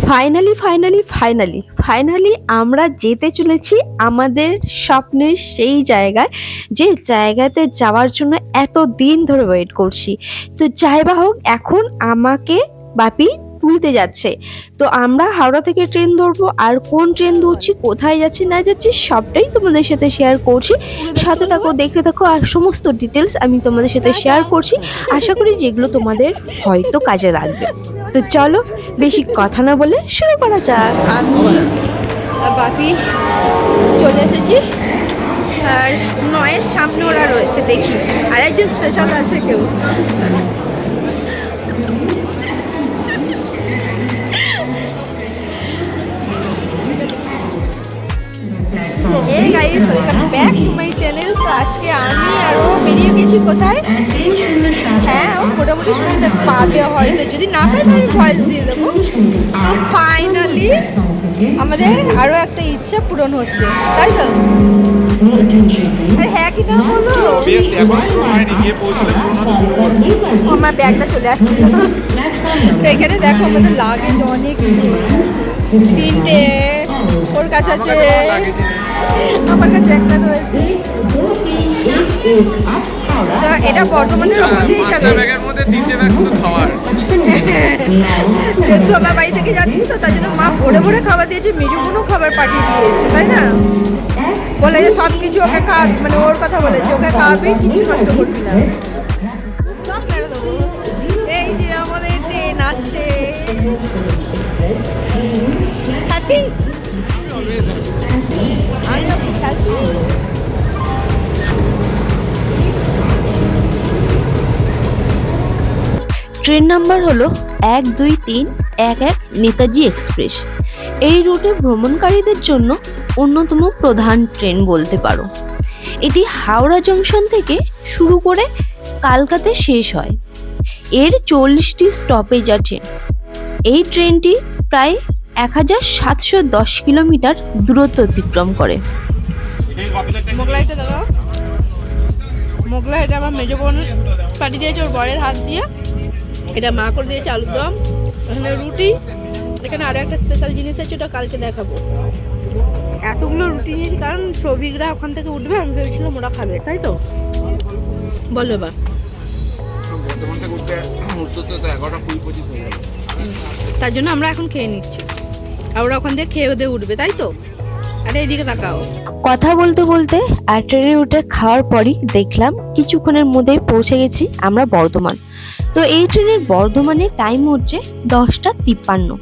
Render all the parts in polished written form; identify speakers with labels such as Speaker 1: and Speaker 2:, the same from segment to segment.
Speaker 1: Finally finally finally finally আমরা যেতে চলেছি আমাদের স্বপ্নের সেই জায়গায়, যে জায়গাতে যাওয়ার জন্য এত দিন ধরে ওয়েট করছি। তো যাই বা হোক, এখন আমাকে বাপি তুলতে যাচ্ছে। তো আমরা হাওড়া থেকে ট্রেন ধরবো, আর কোন ট্রেন ধরছি, কোথায় যাচ্ছি না যাচ্ছি সবটাই তোমাদের সাথে শেয়ার করছি। সাথে থাকো, দেখতে থাকো, আর সমস্ত ডিটেলস আমি তোমাদের সাথে শেয়ার করছি। আশা করি যেগুলো তোমাদের হয়তো কাজে লাগবে। তো চলো বেশি কথা না বলে শুরু করা যাক। আমি বাপি চলে এসেছি, আর নয়ের সামনে ওরা রয়েছে, দেখি আর একজন স্পেশাল আছে কেউ। Hey guys, welcome back to my channel. তো আজকে আমি আরও বেরিয়ে গেছি কোথায়, হ্যাঁ মোটামুটি শুনতে পাবে হয়তো, যদি না পাই তাহলে ভয়েস দিয়ে দেবো। তো ফাইনালি আমাদের আরও একটা ইচ্ছা পূরণ হচ্ছে, তাই তো? হ্যাঁ কি না বলো, আমার ব্যাগটা চলে আসছিল। তো এখানে দেখো আমাদের লাগেজ অনেক, তিনটে ওর কাছে আছে, আমার কাছে একটা রয়েছে। তো এটা বর্তমানের মধ্যেই যাবে, যেহেতু আমার বাড়ি থেকে যাচ্ছি, তো তার জন্য মা ভরে ভরে খাবার দিয়েছে, মেজুগুনো খাবার পাঠিয়ে দিয়েছে, তাই না? বলে যে সব কিছু ওকে খাওয়াবি, মানে ওর কথা বলেছে, ওকে খাওয়াবি, কিছু নষ্ট করবি না। এই যে আমাদের ট্রেন আসছে, হ্যাপি ট্রেন নাম্বার হলো 12311 নেতাজি এক্সপ্রেস। এই রুটে ভ্রমণকারীদের জন্য অন্যতম প্রধান ট্রেন বলতে পারো। এটি হাওড়া জংশন থেকে শুরু করে কলকাতা শেষ হয়। এর 40টি স্টপেজ আছে। এই ট্রেনটি প্রায় 1710 কিলোমিটার দূরত্ব অতিক্রম করে। মোগলাই এটা আমার মেজো বোন পাঠিয়ে দিয়েছে ওর বরের হাত দিয়ে, এটা মা করে দিয়েছে আলুর দম, এখানে রুটি, এখানে আরও একটা স্পেশাল জিনিস আছে, ওটা কালকে দেখাবো। এতগুলো রুটি নিয়েছি কারণ সৌভিকরা ওখান থেকে উঠবে, আমি ভেবেছিলাম ওরা খাবে, তাই তো বলো এবার। তার জন্য আমরা এখন খেয়ে নিচ্ছি, আর ওরা ওখান থেকে খেয়ে ওদের উঠবে, তাই তো? আরে এইদিকে তাকাও। কথা বলতে বলতে আর ট্রেনে উঠে খাওয়ার পরই দেখলাম কিছুক্ষণের মধ্যেই পৌঁছে গেছি আমরা বর্ধমান। তো এই ট্রেনের বর্ধমানে টাইম হচ্ছে 10:53,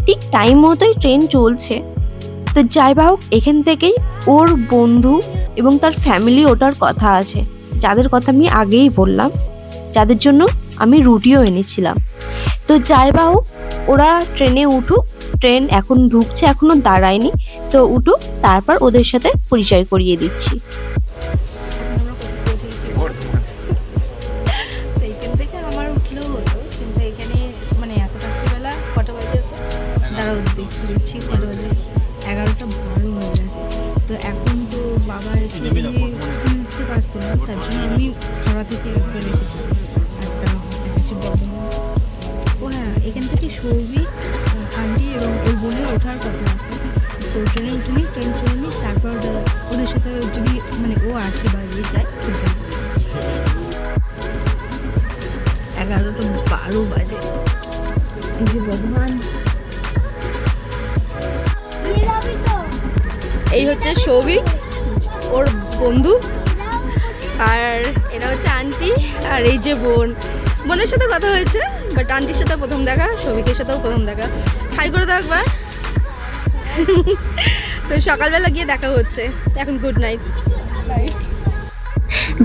Speaker 1: ঠিক টাইম মতোই ট্রেন চলছে। তো যাই বা হোক, এখান থেকেই ওর বন্ধু এবং তার ফ্যামিলি ওঠার কথা আছে, যাদের কথা আমি আগেই বললাম, যাদের জন্য আমি রুটিও এনেছিলাম। তো যাই বা হোক, ওরা ট্রেনে উঠুক, ট্রেন এখন ঢুকছে, এখনো দাঁড়ায়নি, তো উঠুক, তারপর ওদের সাথে পরিচয় করিয়ে দিচ্ছি।
Speaker 2: তো এখন তো বাবা উঠতে পারতো না, তার জন্য আমি হাওড়া থেকে একবার এসেছি, আর হচ্ছে বর্ধমান। ও হ্যাঁ, এখান থেকে সৌভিক আন্টি এবং ওর বোনের ওঠার কথা আছে, তো ট্রেনে উঠে ট্রেন ছেড়ে নিই, তারপর ওদের সাথে যদি মানে ও আসে বা যায়। 11:12 বাজে, এই যে বর্ধমান।
Speaker 1: এই হচ্ছে সৌভিক, ওর বন্ধু, আর এরা হচ্ছে আন্টি, আর এই যে বোন। বোনের সাথে কথা হয়েছে, বাট আন্টির সাথে প্রথম দেখা, সৌভিকের সাথেও প্রথম দেখা। হাই করে দাও একবার। তো সকালবেলা গিয়ে দেখা হচ্ছে, এখন গুড নাইট।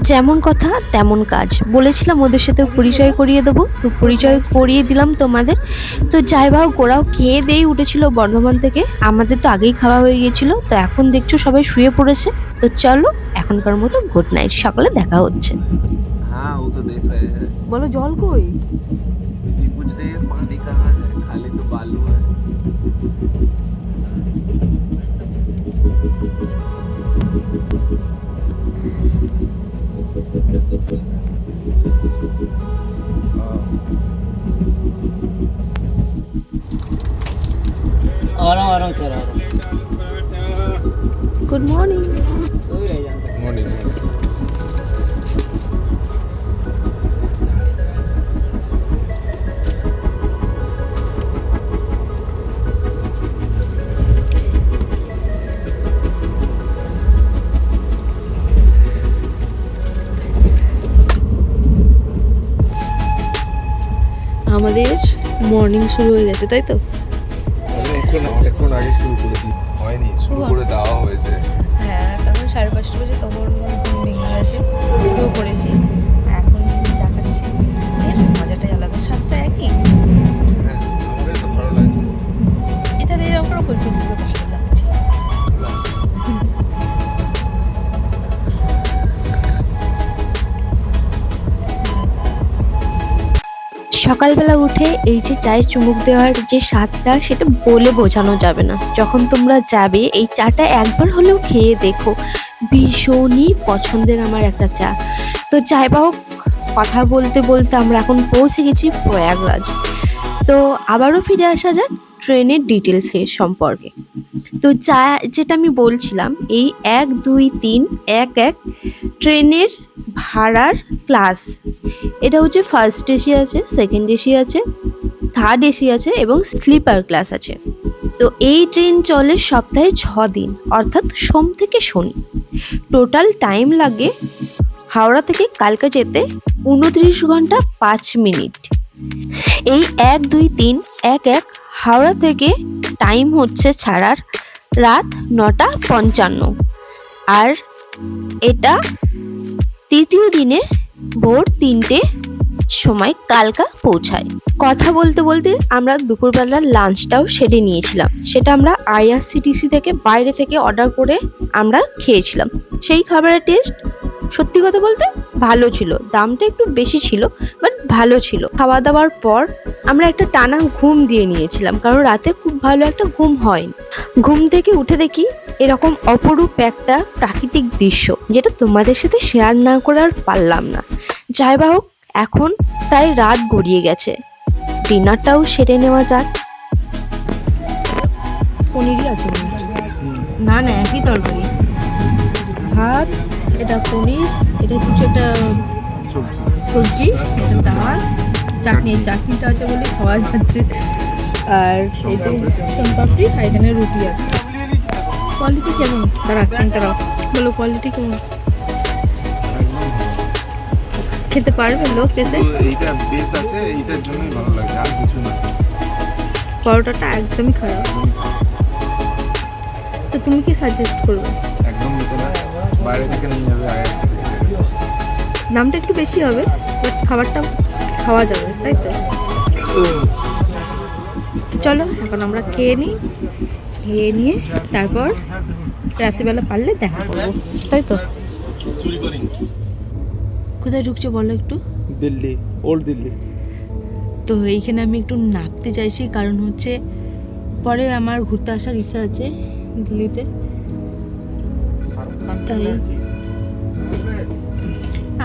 Speaker 1: যেমন কথা তেমন কাজ, বলেছিলাম ওদের সাথে পরিচয় করিয়ে দেবো, তো পরিচয় করিয়ে দিলাম তোমাদের। তো যাই বা হোক, ওরাও খেয়ে দিয়েই উঠেছিল বর্ধমান থেকে, আমাদের তো আগেই খাওয়া হয়ে গিয়েছিল। তো এখন দেখছো সবাই শুয়ে পড়েছে। তো চলো এখনকার মতো গুড নাইট, সকালে দেখা হচ্ছে।
Speaker 3: हाँ वो तो देख रहे हैं।
Speaker 1: বলো জল কই?
Speaker 3: दीदी पूछ रही है पानी कहाँ है, खाली तो बालू है।
Speaker 4: आराम आराम सर आराम
Speaker 1: গুড মর্নিং।
Speaker 4: सो ही रह जाता है।
Speaker 3: মর্নিং।
Speaker 1: আমাদের মর্নিং শুরু হয়ে গেছে, তাই তো?
Speaker 3: এখন আগে শুরু করেছি, হয়নি, শুরু করে দেওয়া হয়েছে।
Speaker 1: হ্যাঁ, তখন 5:30 বাজে, তখন ঘুম ভেঙে গেছে, শুরু করেছি। এখন চা খাচ্ছি, এর মজাটাই আলাদা, স্বাদটা একই।
Speaker 3: হ্যাঁ, আমাদের তো ভালো লাগছে।
Speaker 1: এটা এরকম করে বলছি, পুরো ভালো লাগছে। সকালবেলা উঠে এই যে চায়ে চুমুক দেওয়ার যে স্বাদটা, সেটা বলে বোঝানো যাবে না। যখন তোমরা যাবে এই চাটা একবার হলেও খেয়ে দেখো, ভীষণই পছন্দের আমার একটা চা। তো যাই বা হোক, কথা বলতে বলতে আমরা এখন পৌঁছে গেছি প্রয়াগরাজ। তো আবারও ফিরে আসা যাক ট্রেনের ডিটেলসের সম্পর্কে। তো যা যেটা আমি বলছিলাম, এই 1, 2, 3, 1, 1 ট্রেনের ভাড়ার ক্লাস। এটা হচ্ছে ফার্স্ট এসি আছে, সেকেন্ড এসি আছে, থার্ড এসি আছে এবং স্লিপার ক্লাস আছে। তো এই ট্রেন চলে সপ্তাহে 6 দিন, অর্থাৎ সোম থেকে শনি। টোটাল টাইম লাগে হাওড়া থেকে কালকা যেতে 29 ঘন্টা 5 মিনিট। এই 1, 2, 3, 1, 1 হাওড়া থেকে টাইম হচ্ছে ছাড়ার রাত 9:55, আর এটা তৃতীয় দিনে ভোর 3টে সময় কালকা পৌঁছায়। কথা বলতে বলতে আমরা দুপুরবেলার লাঞ্চটাও সেরে নিয়েছিলাম। সেটা আমরা IRCTC থেকে বাইরে থেকে অর্ডার করে আমরা খেয়েছিলাম। সেই খাবারের টেস্ট সত্যি কথা বলতে ভালো ছিল, দামটা একটু বেশি ছিল, বাট ভালো ছিল। খাওয়া দাওয়ার পর আমরা একটা টানা ঘুম দিয়ে নিয়েছিলাম, কারণ রাতে খুব ভালো একটা ঘুম হয়নি। ঘুম থেকে উঠে দেখি এরকম অপরূপ একটা প্রাকৃতিক দৃশ্য, যেটা তোমাদের সাথে শেয়ার না করে আর পারলাম না। যাই বা হোক, এখন প্রায় রাত গড়িয়ে গেছে, ডিনারটাও সেরে নেওয়া যাক। পনিরই আছে, না না একই তরকারি, ভাত, এটা পনির, এটা কিছু একটা সবজি, এটা ডাল, চাটনি, চাটনিটা আছে বলে খাওয়া যাচ্ছে। আর এই যে সোনপাপড়ি, আর এখানে রুটি আছে। কোয়ালিটি কেমন? দাঁড়াও, বলো কোয়ালিটি কেমন? খেতে পারবে লোক এসে?
Speaker 3: এইটা বেস আছে, এইটার জন্যই ভালো লাগে, আর কিছু না।
Speaker 1: পরোটাটা একদমই খারাপ। তো তুমি কি সাজেস্ট করবে?
Speaker 3: একদম নিতে না, বাইরে থেকে নিয়ে যাবে IRCTC থেকে।
Speaker 1: দামটা একটু বেশি হবে, বাট খাবারটা খাওয়া যাবে, তাই তো? চলো এখন আমরা খেয়ে নিই, খেয়ে নিয়ে তারপর রাত্রিবেলা পারলে দেখা করবো, তাই তো? কোথায় ঢুকছো বলো একটু?
Speaker 3: দিল্লি, ওল্ড দিল্লি।
Speaker 1: তো এইখানে আমি একটু নামতে চাইছি, কারণ হচ্ছে পরে আমার ঘুরতে আসার ইচ্ছা আছে দিল্লিতে, তাই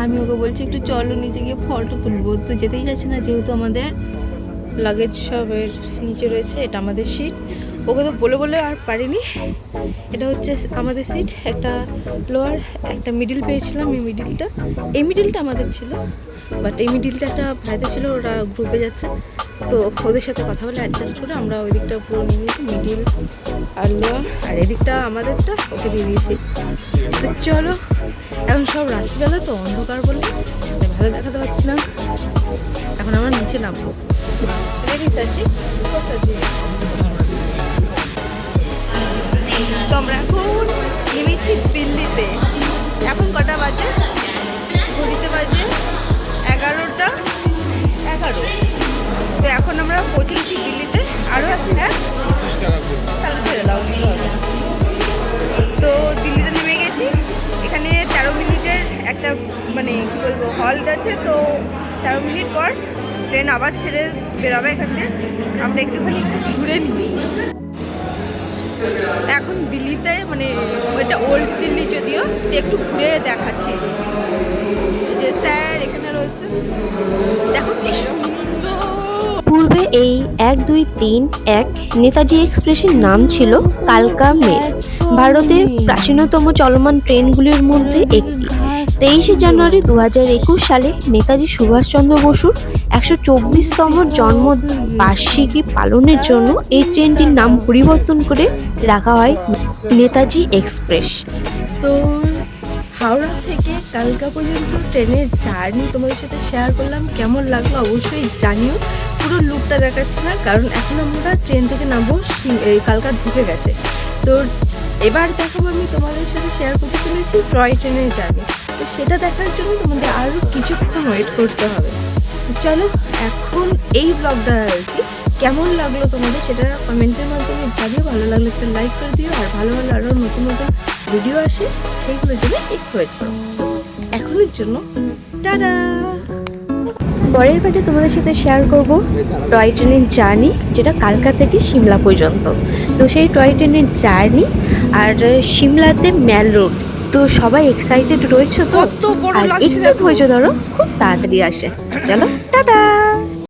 Speaker 1: আমি ওকে বলছি একটু চলো নিচে গিয়ে ফটো তুলবো। তো যেতেই যাচ্ছে না, যেহেতু আমাদের লাগেজ সবের নিচে রয়েছে। এটা আমাদের সিট, ওকে তো বলে বলে আর পারিনি। এটা হচ্ছে আমাদের সিট, একটা লোয়ার একটা মিডিল পেয়েছিলাম। এই মিডিলটা আমাদের ছিল, বাট এই মিডিলটা একটা ভাইদের ছিল, ওরা গ্রুপে যাচ্ছে, তো ওদের সাথে কথা বলে অ্যাডজাস্ট করে আমরা ওই দিকটা পুরো নিয়ে নিয়েছি, মিডিল আর লোয়ার, আর এদিকটা আমাদেরটা ওকে দিয়ে দিয়েছি। তো চলো, এখন সব রাত্রিবেলা তো অন্ধকার বলে ভালো দেখাতে পারছি না। এখন আমরা নিচে নামবো। তো আমরা এখন নেমেছি দিল্লিতে। এখন কটা বাজে? ঘড়িতে বাজে 11:11। তো এখন আমরা পৌঁছেছি দিল্লিতে, আরও আছে। হ্যাঁ, তাহলে ছেড়ে দাও। তো দিল্লিতে নেমে গেছি। এখানে 13 মিনিটের একটা মানে কী বলবো হল্ট আছে। তো 13 মিনিট পর ট্রেন আবার ছেড়ে বেরোবে এখান থেকে। আমরা একটুখানি ঘুরে নিই। এখন দিল্লিতে মানে ওইটা ওল্ড দিল্লি যদিও, একটু ঘুরে দেখাচ্ছি। এই যে স্যার এখানে রয়েছে, দেখো কি সুন্দর। পূর্বে এই 1231 নেতাজি এক্সপ্রেসের নাম ছিল কালকা মেল। ভারতের প্রাচীনতম চলমান ট্রেনগুলির মধ্যে একটি। 23শে জানুয়ারি 2021 সালে নেতাজি সুভাষচন্দ্র বসুর 124তম জন্মবার্ষিকী পালনের জন্য এই ট্রেনটির নাম পরিবর্তন করে রাখা হয় নেতাজি এক্সপ্রেস। তো হাওড়া থেকে কালকা পর্যন্ত ট্রেনের জার্নি তোমাদের সাথে শেয়ার করলাম। কেমন লাগলো অবশ্যই জানিও। পুরো লুকটা দেখাচ্ছি না, কারণ এখন আমরা ট্রেন থেকে নামবো, কালকা ঢুকে গেছে। তো এবার দেখাবো আমি তোমাদের সাথে শেয়ার করতে চলেছি টয় ট্রেনের জার্নি। তো সেটা দেখার জন্য তোমাদের আরও কিছুক্ষণ ওয়েট করতে হবে। চলো এখন এই ব্লগটা আর কি কেমন লাগলো তোমাদের সেটা কমেন্টের মাধ্যমে জানিও। ভালো লাগলে একটা লাইক করে দিও, আর ভালো ভালো আরও নতুন নতুন ভিডিও আসে সেইগুলোর জন্য একটু ওয়েট করো। এখনের জন্য টাটা। পরের পার্টে তোমাদের সাথে শেয়ার করব টয় ট্রেনের জার্নি, যেটা কালকা থেকে সিমলা পর্যন্ত। তো সেই টয় ট্রেনের জার্নি আর সিমলাতে ম্যাল রোড। তো সবাই এক্সাইটেড রয়েছে তো, আর একটু ধৈর্য ধরো, খুব তাড়াতাড়ি আসে। চলো টাটা।